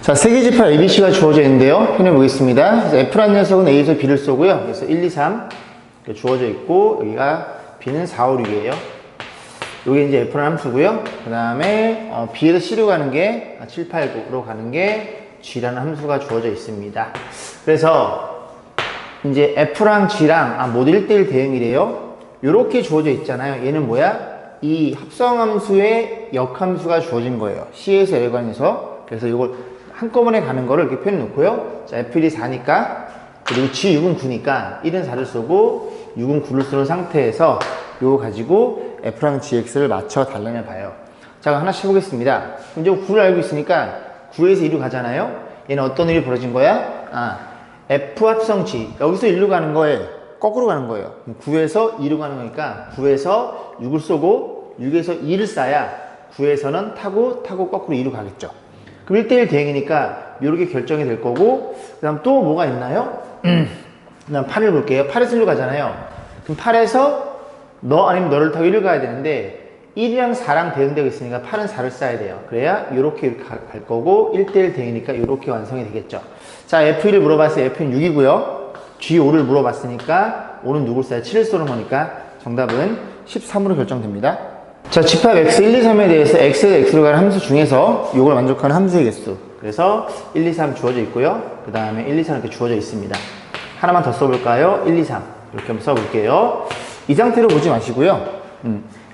자, 세계지파 ABC가 주어져 있는데요. 표현해 보겠습니다. 그래서 F라는 녀석은 A에서 B를 쏘고요. 그래서 1, 2, 3 이렇게 주어져 있고, 여기가 B는 4, 5, 6이에요. 여기 이제 F라는 함수고요. 그 다음에 B에서 C로 가는 게 7, 8, 9로 가는 게 G라는 함수가 주어져 있습니다. 그래서 이제 F랑 G랑 모두 1대1 대응이래요. 이렇게 주어져 있잖아요. 얘는 뭐야? 이 합성함수의 역함수가 주어진 거예요. C에서 L에 관해서. 그래서 이걸 한꺼번에 가는 거를 이렇게 표현 놓고요. 자, F1이 4니까, 그리고 G6은 9니까 1은 4를 쓰고 6은 9를 쓰는 상태에서 이거 가지고 F랑 GX를 맞춰 달라내 봐요. 자, 하나씩 해보겠습니다. 이제 9를 알고 있으니까 9에서 2로 가잖아요. 얘는 어떤 일이 벌어진 거야? F 합성 G. 여기서 1로 가는 거에 거꾸로 가는 거예요. 9에서 2로 가는 거니까 9에서 6을 쏘고 6에서 2를 쏴야 9에서는 타고 거꾸로 2로 가겠죠. 그럼 1대1 대응이니까 이렇게 결정이 될 거고, 그 다음 또 뭐가 있나요? 그 다음 8을 볼게요. 8에서 1로 가잖아요. 그럼 8에서 너 아니면 너를 타고 1을 가야 되는데 1이랑 4랑 대응되고 있으니까 8은 4를 쏴야 돼요. 그래야 이렇게 갈 거고 1대1 대응이니까 이렇게 완성이 되겠죠. 자, F1을 물어봤어요. F는 6이고요. G5를 물어봤으니까 5는 누굴 쏴야 7을 쏘는 거니까 정답은 13으로 결정됩니다. 자, 집합 x 1, 2, 3에 대해서 x에서 x로 가는 함수 중에서 이걸 만족하는 함수의 개수. 그래서 1, 2, 3 주어져 있고요. 그 다음에 1, 2, 3 이렇게 주어져 있습니다. 하나만 더 써볼까요? 1, 2, 3 이렇게 한번 써볼게요. 이 상태로 보지 마시고요.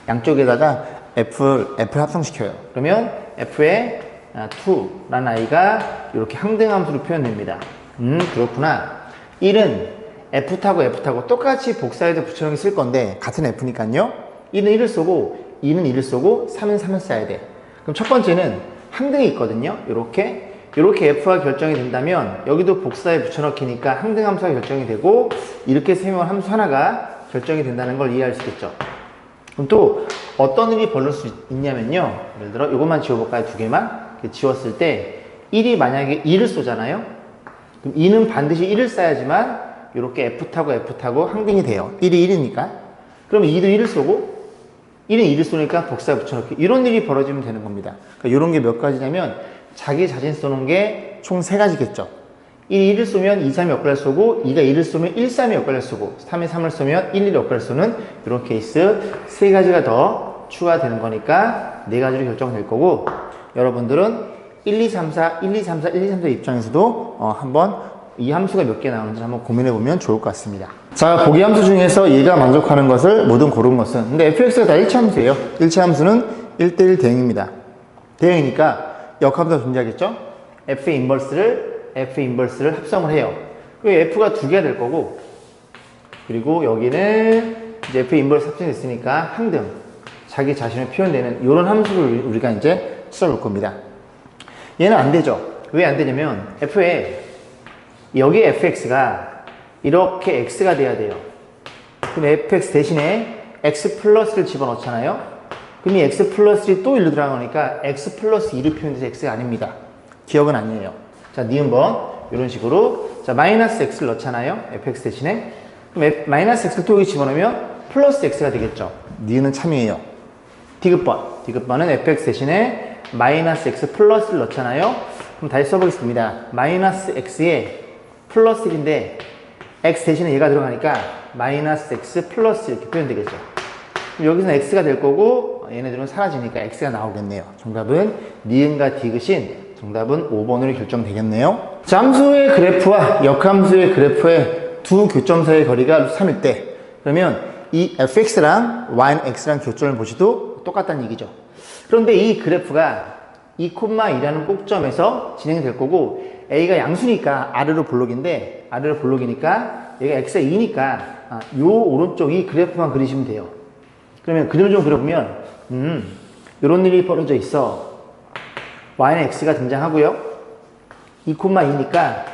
양쪽에다가 F를 합성시켜요. 그러면 F의 2라는 아이가 이렇게 항등함수로 표현됩니다. 그렇구나. 1은 F 타고 똑같이 복사해서 붙여넣기 쓸 건데 같은 F니까요. 1은 1을 쏘고 2는 2를 쏘고 3은 3을 쏴야 돼. 그럼 첫 번째는 항등이 있거든요. 이렇게 F가 결정이 된다면 여기도 복사에 붙여넣기니까 항등함수가 결정이 되고 이렇게 세면 함수 하나가 결정이 된다는 걸 이해할 수 있겠죠. 그럼 또 어떤 일이 벌어질 수 있냐면요. 예를 들어 이것만 지워볼까요? 두 개만 지웠을 때 1이 만약에 2를 쏘잖아요. 그럼 2는 반드시 1을 쏴야지만 이렇게 F 타고 항등이 돼요. 1이 1이니까. 그럼 2도 1을 쏘고 1은 2를 쏘니까 복사에 붙여넣기. 이런 일이 벌어지면 되는 겁니다. 그러니까 이런 게 몇 가지냐면 자기 자신 쏘는 게 총 3가지겠죠. 1이 1을 쏘면 2, 3이 역할을 쏘고 2가 1을 쏘면 1, 3이 역할을 쏘고 3이 3을 쏘면 1, 1이 역할을 쏘는 이런 케이스 3가지가 더 추가되는 거니까 4가지로 결정될 거고, 여러분들은 1, 2, 3, 4, 1, 2, 3, 4, 1, 2, 3, 4 입장에서도 한번 이 함수가 몇 개 나오는지 한번 고민해 보면 좋을 것 같습니다. 자, 보기 함수 중에서 얘가 만족하는 것을 모두 고른 것은, 근데 fx가 다 1차 함수예요. 1차 함수는 1대1 대응입니다. 대응이니까 역함수가 존재하겠죠? f의 인버스를 합성을 해요. 그리고 f가 2개가 될 거고, 그리고 여기는 이제 f의 인버스 합성됐으니까 항등, 자기 자신을 표현되는 이런 함수를 우리가 이제 써볼 겁니다. 얘는 안 되죠. 왜 안 되냐면 여기에 fx가 이렇게 x가 돼야 돼요. 그럼 fx 대신에 x 플러스를 집어넣잖아요. 그럼 이 x 플러스를 또 1로 들어가니까 x 플러스 2로 표현돼서 x가 아닙니다. 기억은 아니에요. 자, 니은번 이런 식으로, 자, 마이너스 x를 넣잖아요. fx 대신에. 그럼 마이너스 x를 또 여기 집어넣으면 플러스 x가 되겠죠. 니은은 참이에요. 디귿번은 fx 대신에 마이너스 x 플러스를 넣잖아요. 그럼 다시 써보겠습니다. 마이너스 x에 플러스 1인데 x 대신에 얘가 들어가니까 마이너스 x 플러스 이렇게 표현되겠죠. 그럼 여기서는 x가 될 거고 얘네들은 사라지니까 x가 나오겠네요. 정답은 니은과 디귿인 정답은 5번으로 결정되겠네요. 자, 함수의 그래프와 역함수의 그래프의 두 교점 사이의 거리가 3일 때, 그러면 이 fx랑 y는 x랑 교점을 보시도 똑같다는 얘기죠. 그런데 이 그래프가 2,2라는 꼭점에서 진행이 될 거고, a가 양수니까 아래로 볼록인데, 아래로 볼록이니까 얘가 x가 2니까 요 오른쪽 이 그래프만 그리시면 돼요. 그러면 그림을 좀 그려보면 이런 일이 벌어져 있어. y는 x가 등장하고요. 2,2니까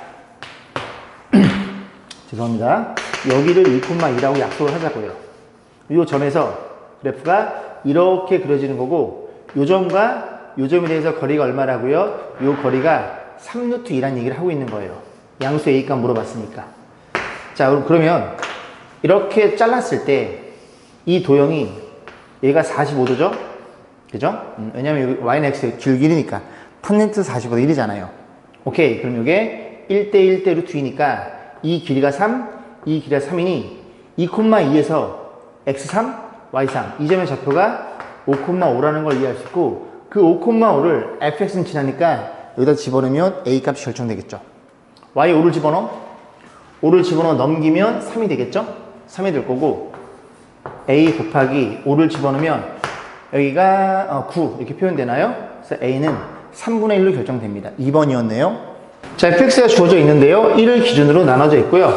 죄송합니다. 여기를 2,2라고 약속을 하자고요. 이 점에서 그래프가 이렇게 그려지는 거고, 요 점과 요 점에 대해서 거리가 얼마라고요? 요 거리가 3루트2라는 얘기를 하고 있는 거예요. 양수 A값 물어봤으니까. 자, 그러면 이렇게 잘랐을 때 이 도형이 얘가 45도죠? 그죠? 왜냐면 여기 y는 x 줄 길이니까 탄젠트 45도 1이잖아요. 오케이. 그럼 이게 1대1대 루트 2니까 이 길이가 3, 이 길이가 3이니 2,2에서 x3, y3 이 점의 좌표가 5,5라는 걸 이해할 수 있고 그 5,5를 fx는 지나니까 여기다 집어넣으면 a 값이 결정되겠죠. y 5를 집어넣어 5를 집어넣어 넘기면 3이 되겠죠. 3이 될 거고 a 곱하기 5를 집어넣으면 여기가 9 이렇게 표현되나요? 그래서 a는 3분의 1로 결정됩니다. 2번이었네요. 자, fx가 주어져 있는데요. 1을 기준으로 나눠져 있고요.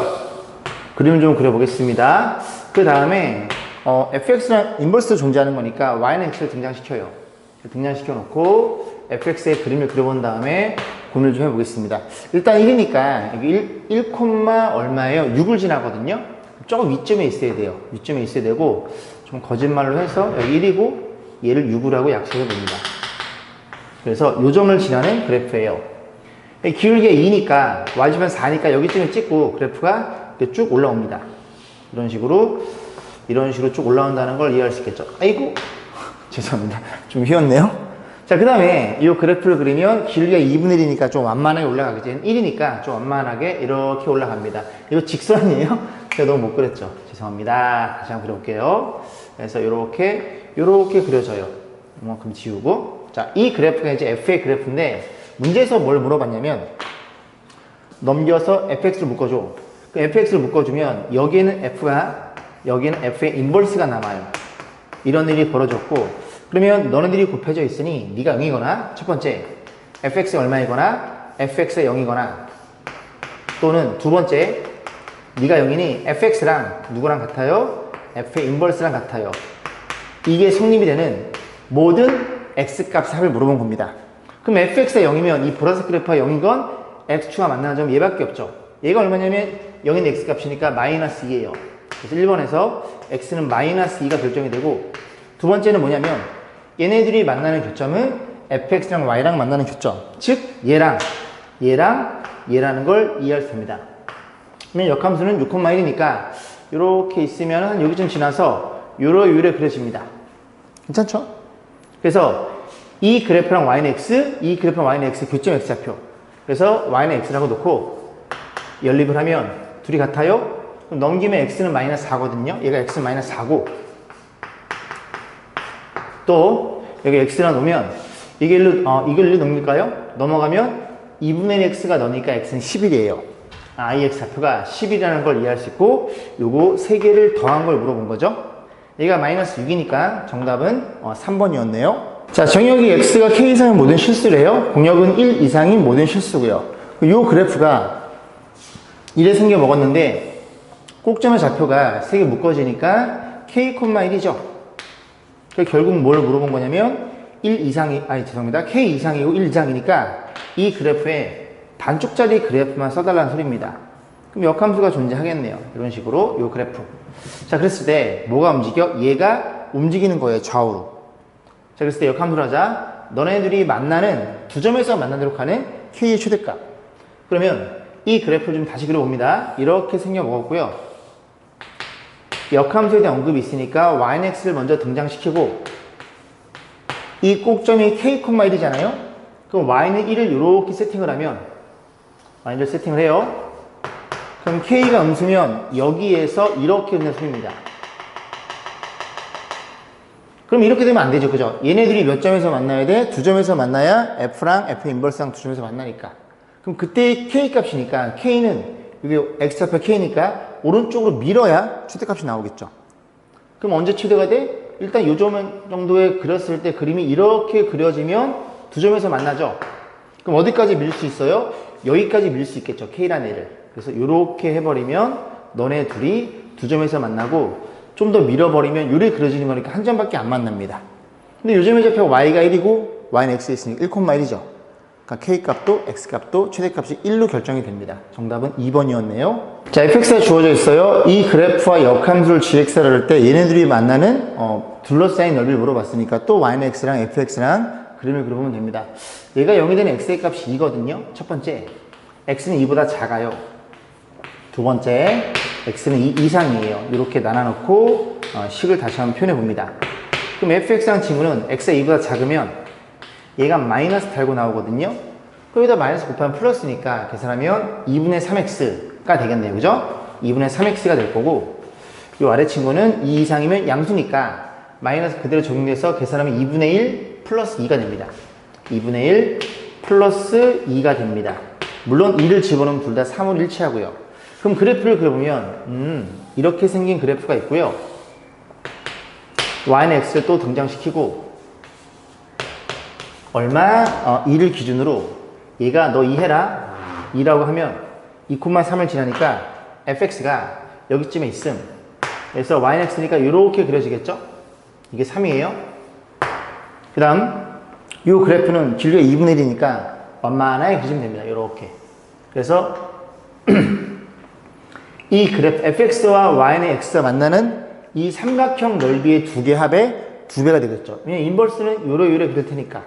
그림을 좀 그려보겠습니다. 그 다음에 fx는 인버스로 존재하는 거니까 y는 x를 등장시켜요. 등장시켜 놓고 fx의 그림을 그려본 다음에 고민을 좀 해보겠습니다. 일단 1이니까 여기 1, 얼마예요? 6을 지나거든요. 조금 위점에 있어야 돼요. 위점에 있어야 되고 좀 거짓말로 해서 여기 1이고 얘를 6으로 하고 약속해 봅니다. 그래서 요 점을 지나는 그래프예요. 기울기가 2니까 y좌편 4니까 여기쯤에 찍고 그래프가 이렇게 쭉 올라옵니다. 이런 식으로 쭉 올라온다는 걸 이해할 수 있겠죠. 아이고 죄송합니다. 좀 휘었네요. 자, 그 다음에 이 그래프를 그리면 기울기가 2분의 1이니까 좀 완만하게 올라가겠지. 1이니까 좀 완만하게 이렇게 올라갑니다. 이거 직선이에요? 제가 너무 못 그렸죠. 죄송합니다. 다시 한번 그려볼게요. 그래서 이렇게 그려져요. 이만큼 지우고. 자, 이 그래프가 이제 f의 그래프인데 문제에서 뭘 물어봤냐면 넘겨서 fx를 묶어줘. 그 fx를 묶어주면 여기에는 f의 인버스가 남아요. 이런 일이 벌어졌고 그러면 너네들이 곱해져 있으니 네가 0이거나 첫 번째 fx가 얼마이거나 fx가 0이거나 또는 두 번째 네가 0이니 fx랑 누구랑 같아요? f의 인버스랑 같아요. 이게 성립이 되는 모든 x값의 합을 물어본 겁니다. 그럼 fx가 0이면 이 보라색 그래프가 0인 건 x축과 만나는 점 얘밖에 없죠. 얘가 얼마냐면 0인 x값이니까 마이너스 2예요. 그래서 1번에서 x는 마이너스 2가 결정이 되고 두 번째는 뭐냐면 얘네들이 만나는 교점은 fx랑 y랑 만나는 교점 즉 얘라는 걸 이해할 수 있습니다. 그러면 역함수는 6,1이니까 이렇게 있으면 여기쯤 지나서 요래 그려집니다. 괜찮죠? 그래서 이 그래프랑 y는 x, 이 그래프랑 y는 x 교점 x좌표. 그래서 y는 x라고 놓고 연립을 하면 둘이 같아요? 그럼 넘기면 x는 마이너스 4거든요. 얘가 x는 마이너스 4고 또 여기 x랑 놓으면 이걸 넘길까요? 넘어가면 2분의 1 x가 넣으니까 x는 11이에요. 이 x좌표가 10이라는 걸 이해할 수 있고 요거 3개를 더한 걸 물어본 거죠. 얘가 마이너스 6이니까 정답은 3번이었네요. 자, 정역이 x가 k 이상인 모든 실수래요. 공역은 1 이상인 모든 실수고요. 요 그래프가 이래 생겨 먹었는데 꼭점의 좌표가 3개 묶어지니까 k, 1이죠. 결국 뭘 물어본 거냐면 k 이상이고 1 이상이니까 이 그래프에 반쪽짜리 그래프만 써달라는 소리입니다. 그럼 역함수가 존재하겠네요. 이런 식으로 요 그래프. 자, 그랬을 때 뭐가 움직여? 얘가 움직이는 거예요. 좌우로. 자, 그랬을 때 역함수를 하자. 너네들이 만나는 두 점에서 만나도록 하는 k의 최대값. 그러면 이 그래프를 좀 다시 그려봅니다. 이렇게 생겨 먹었고요. 역함수에 대한 언급이 있으니까 y는 x를 먼저 등장시키고 이 꼭점이 k, 1이잖아요. 그럼 y는 1을 이렇게 세팅을 하면 y를 세팅을 해요. 그럼 k가 음수면 여기에서 이렇게 되는 소리입니다. 그럼 이렇게 되면 안 되죠. 그죠? 얘네들이 몇 점에서 만나야 돼? 두 점에서 만나야 f랑 f 인버스랑 두 점에서 만나니까. 그럼 그때 k 값이니까 k는 여기 x좌표 k니까 오른쪽으로 밀어야 최대값이 나오겠죠. 그럼 언제 최대가 돼? 일단 요 점 정도에 그렸을 때 그림이 이렇게 그려지면 두 점에서 만나죠. 그럼 어디까지 밀 수 있어요? 여기까지 밀 수 있겠죠. k라는 애를. 그래서 이렇게 해버리면 너네 둘이 두 점에서 만나고 좀 더 밀어버리면 요리 그려지는 거니까 한 점밖에 안 만납니다. 근데 요점의 좌표가 y가 1이고 y는 x에 있으니까 1,1이죠. 그러니까 k값도 x값도 최대값이 1로 결정이 됩니다. 정답은 2번이었네요. 자, fx가 주어져 있어요. 이 그래프와 역함수를 gx를 할 때 얘네들이 만나는 둘러싸인 넓이를 물어봤으니까 또 y는 x랑 fx랑 그림을 그려보면 됩니다. 얘가 0이 되는 x의 값이 2거든요. 첫 번째, x는 2보다 작아요. 두 번째, x는 2 이상이에요. 이렇게 나눠놓고 식을 다시 한번 표현해 봅니다. 그럼 fx랑 친구는 x가 2보다 작으면 얘가 마이너스 달고 나오거든요. 여기다 마이너스 곱하면 플러스니까 계산하면 2분의 3x가 되겠네요. 그죠? 2분의 3x가 될 거고, 이 아래 친구는 2 이상이면 양수니까 마이너스 그대로 적용돼서 계산하면 2분의 1 플러스 2가 됩니다. 2분의 1 플러스 2가 됩니다. 물론 2를 집어넣으면 둘 다 3을 일치하고요. 그럼 그래프를 그려보면 이렇게 생긴 그래프가 있고요. y는 x를 또 등장시키고 얼마? 2를 기준으로 얘가 너 2 해라 2라고 하면 2,3을 지나니까 fx가 여기쯤에 있음. 그래서 y는 x니까 이렇게 그려지겠죠? 이게 3이에요. 그 다음 이 그래프는 길이가 2분의 1이니까 완만하게 그리시면 됩니다. 이렇게. 그래서 이 그래프 fx와 y는 x가 만나는 이 삼각형 넓이의 두 개 합의 2배가 되겠죠. 왜냐면 인버스는 요래 그릴 테니까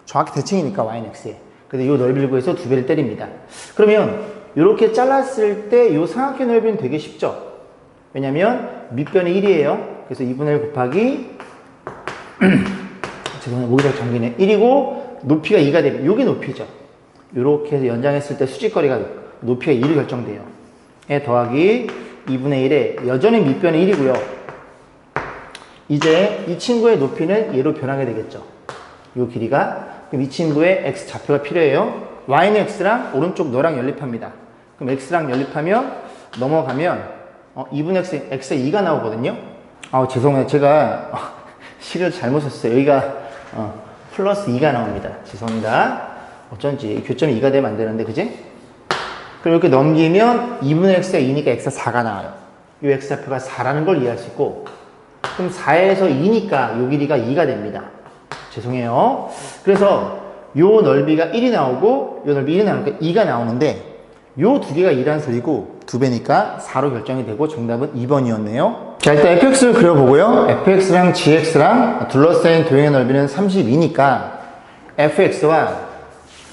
정확히 대칭이니까 y는 x에. 그래서 이 넓이를 구해서 2배를 때립니다. 그러면 이렇게 잘랐을 때 이 삼각형 넓이는 되게 쉽죠. 왜냐면 밑변이 1이에요. 그래서 2분의 1 곱하기 죄송해요. 목이 잘 잠기네. 1이고 높이가 2가 되면 이게 높이죠. 이렇게 해서 연장했을 때 수직거리가 높이가 2로 결정돼요. 에 더하기 2분의 1에 여전히 밑변이 1이고요. 이제 이 친구의 높이는 얘로 변하게 되겠죠. 이 길이가. 그럼 이 친구의 x 좌표가 필요해요. y는 x랑 오른쪽 너랑 연립합니다. 그럼 x랑 연립하면 넘어가면 2분의 x가 2가 나오거든요. 죄송해요. 제가 식을 잘못 썼어요. 여기가 플러스 2가 나옵니다. 죄송합니다. 어쩐지 교점이 2가 되면 안 되는데, 그지? 그럼 이렇게 넘기면 2분의 x가 2니까 x가 4가 나와요. 이 x좌표가 4라는 걸 이해할 수 있고, 그럼 4에서 2니까 이 길이가 2가 됩니다. 죄송해요. 그래서 요 넓이가 1이 나오고 요 넓이 1이 나오니까 2가 나오는데 요 두 개가 2라는 소리고 2배니까 4로 결정이 되고 정답은 2번이었네요. 자, 일단 fx를 그려보고요. fx랑 gx랑 둘러싸인 도형의 넓이는 32니까 fx와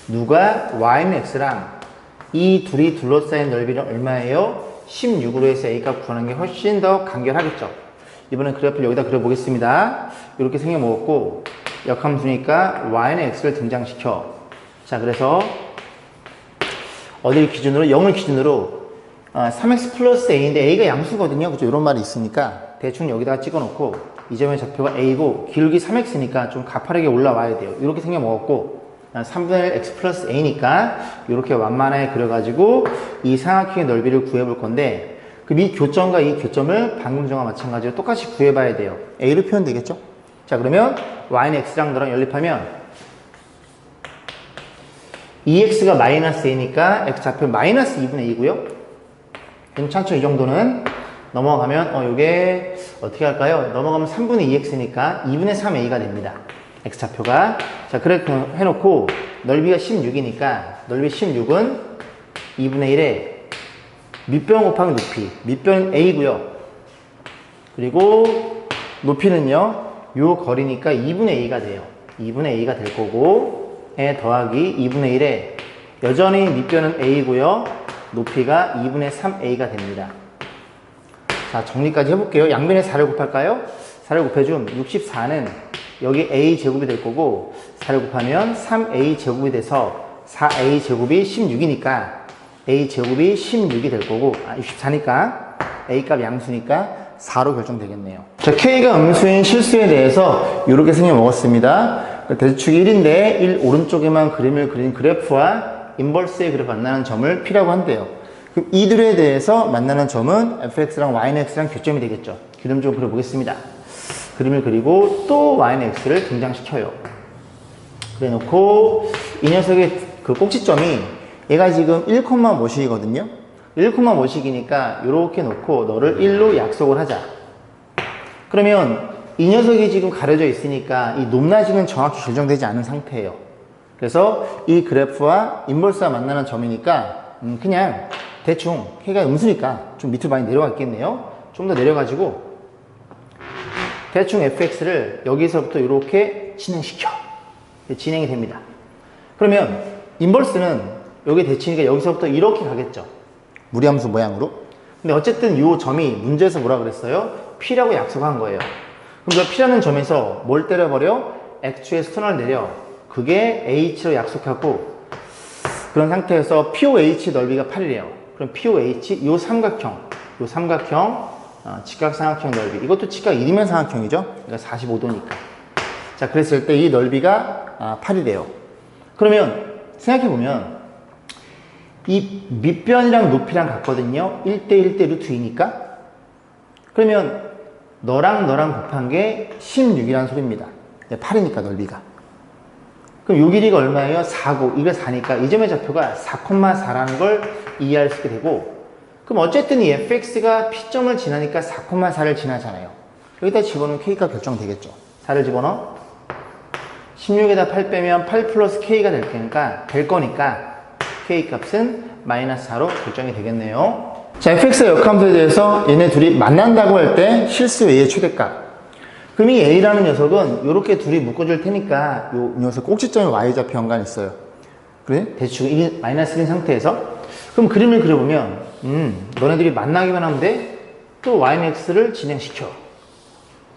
누가 y는 x랑 이 둘이 둘러싸인 넓이는 얼마예요? 16으로 해서 a값 구하는 게 훨씬 더 간결하겠죠. 이번엔 그래프를 여기다 그려보겠습니다. 이렇게 생겨먹었고 역함수니까 y는 x를 등장시켜. 자, 그래서 어디를 기준으로? 0을 기준으로 3x 플러스 a인데 a가 양수거든요. 그죠? 이런 말이 있으니까 대충 여기다가 찍어놓고 이 점의 좌표가 a고 기울기 3x니까 좀 가파르게 올라와야 돼요. 이렇게 생겨먹었고 3분의 1 x 플러스 a니까 이렇게 완만하게 그려가지고 이 삼각형의 넓이를 구해볼 건데 그럼 이 교점과 이 교점을 방금 전과 마찬가지로 똑같이 구해봐야 돼요. a로 표현되겠죠? 자, 그러면 y는 x랑 너랑 연립하면 2x가 마이너스 a니까 x 좌표 마이너스 2분의 2고요. 괜찮죠? 이 정도는. 넘어가면 요게 어떻게 할까요? 넘어가면 3분의 2x니까 2분의 3a가 됩니다. x 좌표가. 자, 그렇게 해놓고 넓이가 16이니까 넓이 16은 2분의 1에 밑변 곱하기 높이. 밑변 a고요. 그리고 높이는요. 요 거리니까 2분의 a가 돼요. 2분의 a가 될 거고 에 더하기 2분의 1에 여전히 밑변은 a고요. 높이가 2분의 3a가 됩니다. 자, 정리까지 해볼게요. 양변에 4를 곱할까요? 4를 곱해주면 64는 여기 a 제곱이 될 거고 4를 곱하면 3a 제곱이 돼서 4a 제곱이 16이니까 a 제곱이 16이 될 거고 64니까 a 값 양수니까 4로 결정되겠네요. 자, K가 음수인 실수에 대해서 이렇게 생겨 먹었습니다. 대수축이 1인데 1 오른쪽에만 그림을 그린 그래프와 인버스의 그래프 만나는 점을 P라고 한대요. 그럼 이들에 대해서 만나는 점은 fx랑 y는 x랑 교점이 되겠죠. 그림 좀 그려보겠습니다. 그림을 그리고 또 y는 x를 등장시켜요. 그래 놓고 이 녀석의 그 꼭지점이 얘가 지금 1, 뭐씩이거든요. 1, 뭐씩이니까 이렇게 놓고 너를 1로 약속을 하자. 그러면 이 녀석이 지금 가려져 있으니까 이 높낮이는 정확히 결정되지 않은 상태예요. 그래서 이 그래프와 인버스가 만나는 점이니까 그냥 대충 K가 음수니까 좀 밑으로 많이 내려가 있겠네요. 좀 더 내려가지고 대충 fx를 여기서부터 이렇게 진행시켜. 진행이 됩니다. 그러면 인버스는 여기 대칭이니까 여기서부터 이렇게 가겠죠. 무리함수 모양으로. 근데 어쨌든 이 점이 문제에서 뭐라 그랬어요? P라고 약속한 거예요. 그럼 저 P라는 점에서 뭘 때려버려? X축에서 턴을 내려. 그게 H로 약속하고 그런 상태에서 POH 넓이가 8이래요. 그럼 POH 요 삼각형 직각삼각형 넓이, 이것도 직각 1이면 삼각형이죠. 그러니까 45도니까. 자, 그랬을 때 이 넓이가 8이래요. 그러면 생각해보면 이 밑변이랑 높이랑 같거든요. 1대1 대 루트 2니까. 그러면 너랑 곱한 게 16이라는 소리입니다. 8이니까 넓이가. 그럼 요 길이가 얼마예요? 4고 이거 4니까 이 점의 좌표가 4,4라는 걸 이해할 수 있게 되고, 그럼 어쨌든 이 fx가 P점을 지나니까 4,4를 지나잖아요. 여기다 집어넣으면 K가 결정되겠죠. 4를 집어넣어 16에다 8 빼면 8 플러스 K가 될 거니까 K 값은 마이너스 4로 결정이 되겠네요. 자, fx의 역함수에 대해서 얘네 둘이 만난다고 할 때 실수 A의 최대값. 그럼 이 A라는 녀석은 이렇게 둘이 묶어줄 테니까 이 녀석 꼭지점에 Y좌표 연관이 있어요. 그래? 대충 마이너스 1인 상태에서. 그럼 그림을 그려보면 너네들이 만나기만 하면 돼? 또 Y는 X를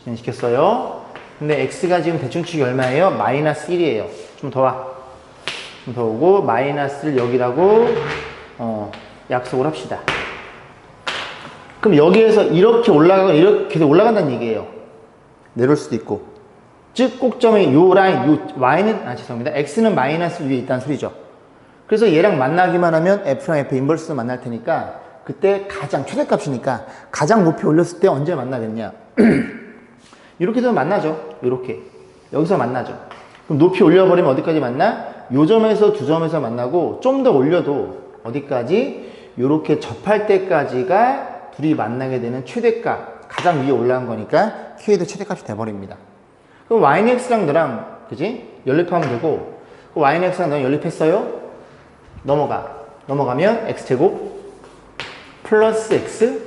진행시켰어요. 근데 X가 지금 대충축이 얼마예요? 마이너스 1이에요. 좀 더 와. 좀 더 오고 마이너스를 여기라고 약속을 합시다. 그럼 여기에서 이렇게 올라가고 이렇게 올라간다는 얘기예요. 내려올 수도 있고. 즉 꼭점의 요 라인, 요 Y는 죄송합니다. X는 마이너스 위에 있다는 소리죠. 그래서 얘랑 만나기만 하면 F랑 F 인버스로 만날 테니까 그때 가장 최대값이니까 가장 높이 올렸을 때 언제 만나겠냐. 이렇게 되면 만나죠. 이렇게 여기서 만나죠. 그럼 높이 올려버리면 어디까지 만나? 요 점에서 두 점에서 만나고 좀 더 올려도 어디까지? 이렇게 접할 때까지가 둘이 만나게 되는 최대값, 가장 위에 올라간 거니까 K도 최대값이 돼버립니다. 그럼 Y는 X랑 너랑 그지? 연립하면 되고, Y는 X랑 너랑 연립했어요? 넘어가면 X제곱 플러스 X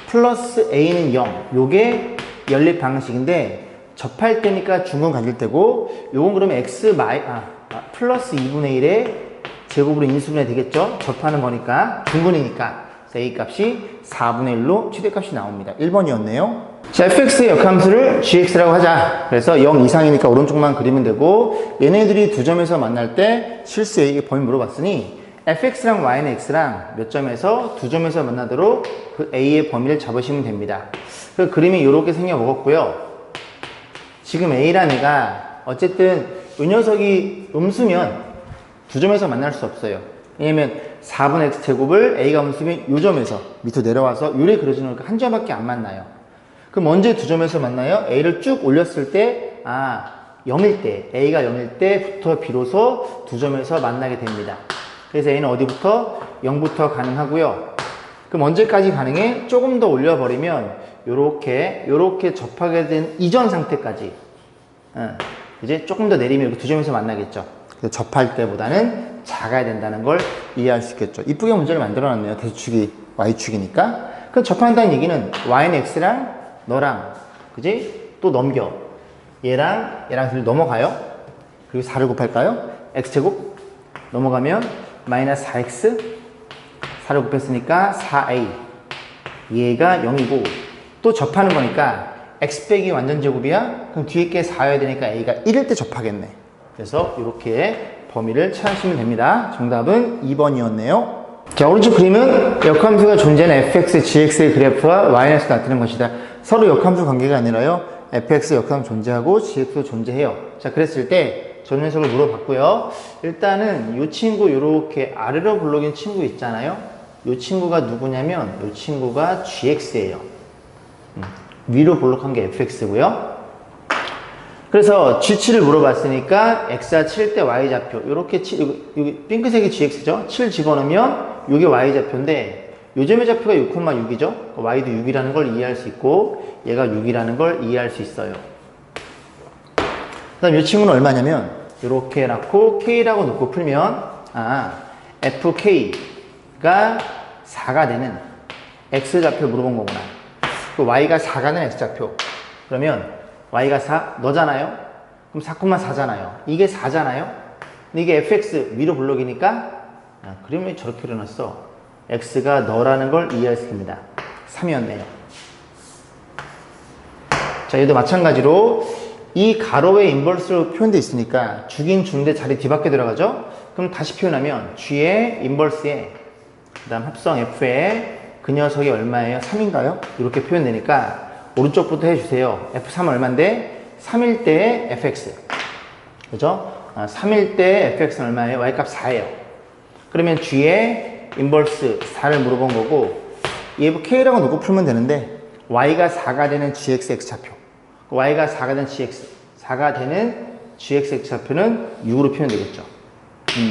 플러스 A는 0. 요게 연립 방식인데 접할 때니까 중근 가질 때고, 요건 그러면 X 플러스 2분의 1의 제곱으로 인수분해 되겠죠? 접하는 거니까 중근이니까 A 값이 4분의 1로 최대값이 나옵니다. 1번이었네요. 자, fx의 역함수를 gx라고 하자. 그래서 0 이상이니까 오른쪽만 그리면 되고, 얘네들이 두 점에서 만날 때 실수 A의 범위 물어봤으니 fx랑 y는 x랑 몇 점에서 두 점에서 만나도록 그 A의 범위를 잡으시면 됩니다. 그 그림이 이렇게 생겨 먹었고요. 지금 A란 애가 어쨌든 이 녀석이 음수면 두 점에서 만날 수 없어요. 왜냐면 4분의 x제곱을 A가 음수면 이 점에서 밑으로 내려와서 요래 그려주는 거니까 한 점밖에 안 만나요. 그럼 언제 두 점에서 만나요? A를 쭉 올렸을 때 0일 때, A가 0일 때부터 비로소 두 점에서 만나게 됩니다. 그래서 A는 어디부터? 0부터 가능하고요. 그럼 언제까지 가능해? 조금 더 올려버리면 요렇게 접하게 된 이전 상태까지, 이제 조금 더 내리면 이렇게 두 점에서 만나겠죠. 접할 때보다는 작아야 된다는 걸 이해할 수 있겠죠. 이쁘게 문제를 만들어놨네요. 대축이 Y축이니까. 그럼 접한다는 얘기는 Y는 X랑 너랑, 그지? 또 넘겨. 얘랑 둘이 넘어가요. 그리고 4를 곱할까요? X제곱 넘어가면 마이너스 4X 4를 곱했으니까 4A. 얘가 0이고 또 접하는 거니까 X 빼기 완전 제곱이야? 그럼 뒤에 게 4여야 되니까 A가 1일 때 접하겠네. 그래서 이렇게 범위를 찾으시면 됩니다. 정답은 2번이었네요. 자, 오른쪽 그림은 역함수가 존재하는 fx, gx의 그래프와 y는 나타낸 것이다. 서로 역함수 관계가 아니라요, fx 역함수 존재하고 gx도 존재해요. 자, 그랬을 때 저 녀석을 물어봤고요. 일단은 이 친구 이렇게 아래로 블록인 친구 있잖아요. 이 친구가 누구냐면 이 친구가 gx예요. 위로 블록한 게 fx고요. 그래서 G7을 물어봤으니까 X가 7일 때 Y좌표, 요렇게 여기 핑크색이 GX죠? 7 집어넣으면 요게 Y좌표인데 요점의 좌표가 6,6이죠? Y도 6이라는 걸 이해할 수 있고 얘가 6이라는 걸 이해할 수 있어요. 그 다음 이 친구는 얼마냐면 요렇게 해놓고 K라고 놓고 풀면 FK가 4가 되는 X좌표 물어본 거구나. 그 Y가 4가 되는 X좌표. 그러면 Y가 4, 너잖아요? 그럼 4,4잖아요. 이게 4잖아요? 근데 이게 fx 위로 블록이니까, 그림을 왜 저렇게 그려놨어? x가 너라는 걸 이해할 수 있습니다. 3이었네요. 자, 얘도 마찬가지로 이 가로의 인버스로 표현되어 있으니까 죽인 중대 자리 뒤밖에 들어가죠? 그럼 다시 표현하면 G의 인버스에 그 다음 합성 F에 그 녀석이 얼마예요? 3인가요? 이렇게 표현되니까 오른쪽부터 해주세요. F3 얼마인데? 3일 때 fx. 그죠? 3일 때 fx는 얼마예요? y값 4예요. 그러면 G의 인버스 4를 물어본 거고, 얘 k라고 놓고 풀면 되는데, y가 4가 되는 gx x차표. y가 4가 되는 gx, 4가 되는 gx x차표는 6으로 표현되겠죠.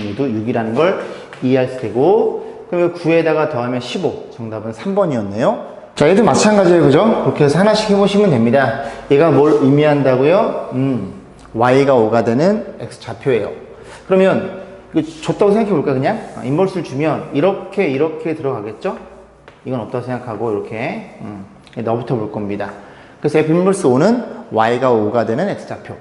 얘도 6이라는 걸 이해할 수 되고, 그러면 9에다가 더하면 15. 정답은 3번이었네요. 자, 얘도 마찬가지예요. 그죠? 그렇게 해서 하나씩 해보시면 됩니다. 얘가 뭘 의미한다고요? y가 5가 되는 x좌표예요. 그러면 이거 줬다고 생각해 볼까 그냥? 인버스를 주면 이렇게 들어가겠죠? 이건 없다고 생각하고 이렇게 너부터 볼 겁니다. 그래서 f 인버스 5는 y가 5가 되는 x좌표.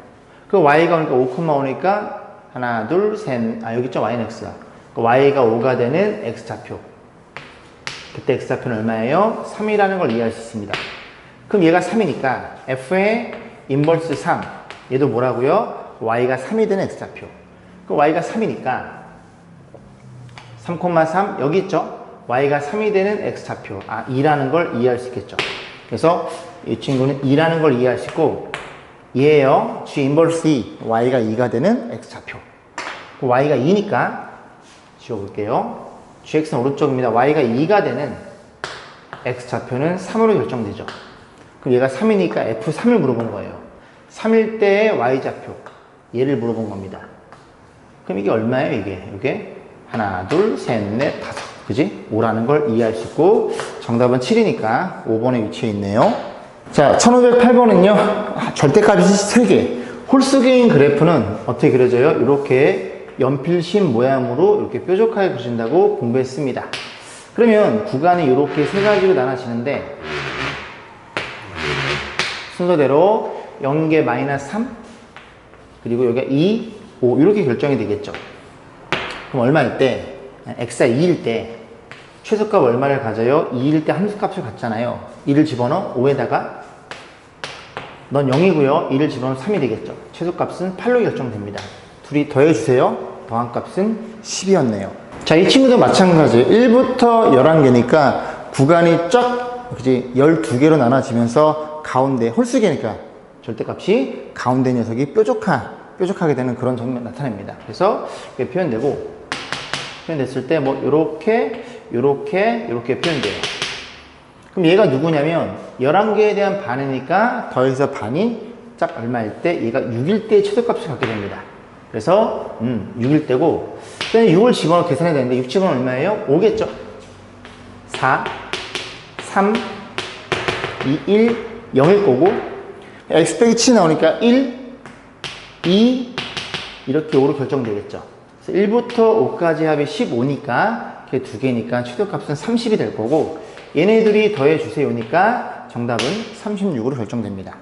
그 y가 오니까 5,5니까 하나, 둘, 셋. 여기 있죠? y는 x가. y가 5가 되는 x좌표. 그때 x좌표는 얼마예요? 3이라는 걸 이해할 수 있습니다. 그럼 얘가 3이니까 f의 인버스 3. 얘도 뭐라고요? y가 3이 되는 x좌표. 그럼 y가 3이니까 3,3 여기 있죠? y가 3이 되는 x좌표. 2라는 걸 이해할 수 있겠죠. 그래서 이 친구는 2라는 걸 이해할 수 있고, 얘예요. G 인버스 2. y가 2가 되는 x좌표. y가 2니까 지워볼게요. gx는 오른쪽입니다. y가 2가 되는 x좌표는 3으로 결정되죠. 그럼 얘가 3이니까 f3을 물어본 거예요. 3일 때의 y좌표. 얘를 물어본 겁니다. 그럼 이게 얼마예요, 이게? 하나, 둘, 셋, 넷, 다섯. 그지? 5라는 걸 이해할 수 있고, 정답은 7이니까 5번에 위치해 있네요. 자, 1508번은요, 절대값이 3개. 홀수개인 그래프는 어떻게 그려져요? 이렇게 연필심 모양으로 이렇게 뾰족하게 그려진다고 공부했습니다. 그러면 구간이 이렇게 세 가지로 나눠지는데, 순서대로 0개 마이너스 3, 그리고 여기가 2, 5 이렇게 결정이 되겠죠. 그럼 얼마일 때? x가 2일 때 최소값 얼마를 가져요? 2일 때 함수값을 갖잖아요. 2를 집어넣어 5에다가 넌 0이고요. 2를 집어넣으면 3이 되겠죠. 최소값은 8로 결정됩니다. 둘이 더해주세요. 더한값은 10이었네요. 자, 이 친구도 마찬가지예요. 1부터 11개니까 구간이 쫙 그치? 12개로 나눠지면서 가운데 홀수개니까 절대값이 가운데 녀석이 뾰족하게 되는 그런 점이 나타납니다. 그래서 이게 표현됐을 때 뭐 요렇게 표현돼요. 그럼 얘가 누구냐면 11개에 대한 반이니까 더해서 반이 짝 얼마일 때 얘가 6일 때 최소값을 갖게 됩니다. 그래서 6일 때고, 그다음에 6을 집어넣어 계산해야 되는데 6 집어넣으면 얼마예요? 5겠죠? 4, 3, 2, 1, 0일 거고, x 빼기 7 나오니까 1, 2 이렇게 5로 결정되겠죠. 그래서 1부터 5까지 합이 15니까 걔 두 개니까 최소값은 30이 될 거고, 얘네들이 더해 주세요니까 정답은 36으로 결정됩니다.